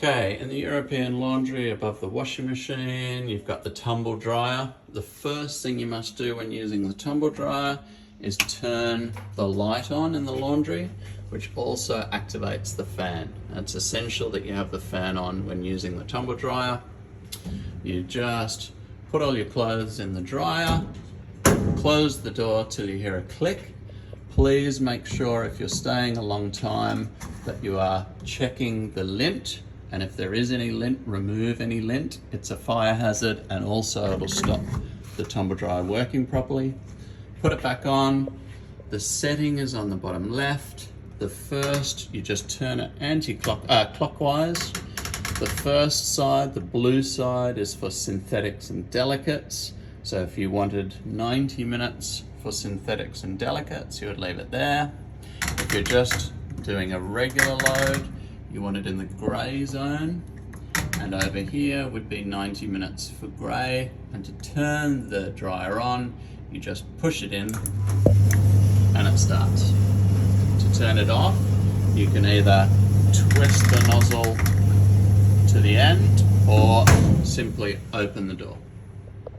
Okay, in the European laundry above the washing machine, you've got the tumble dryer. The first thing you must do when using the tumble dryer is turn the light on in the laundry, which also activates the fan. It's essential that you have the fan on when using the tumble dryer. You just put all your clothes in the dryer, close the door till you hear a click. Please make sure if you're staying a long time that you are checking the lint, and if there is any lint, remove any lint. It's a fire hazard, and also it'll stop the tumble dryer working properly. Put it back on. The setting is on the bottom left. The first, you just turn it clockwise. The first side, the blue side, is for synthetics and delicates. So if you wanted 90 minutes for synthetics and delicates, you would leave it there. If you're just doing a regular load, you want it in the grey zone, and over here would be 90 minutes for grey. And to turn the dryer on, you just push it in and it starts. To turn it off, you can either twist the nozzle to the end or simply open the door.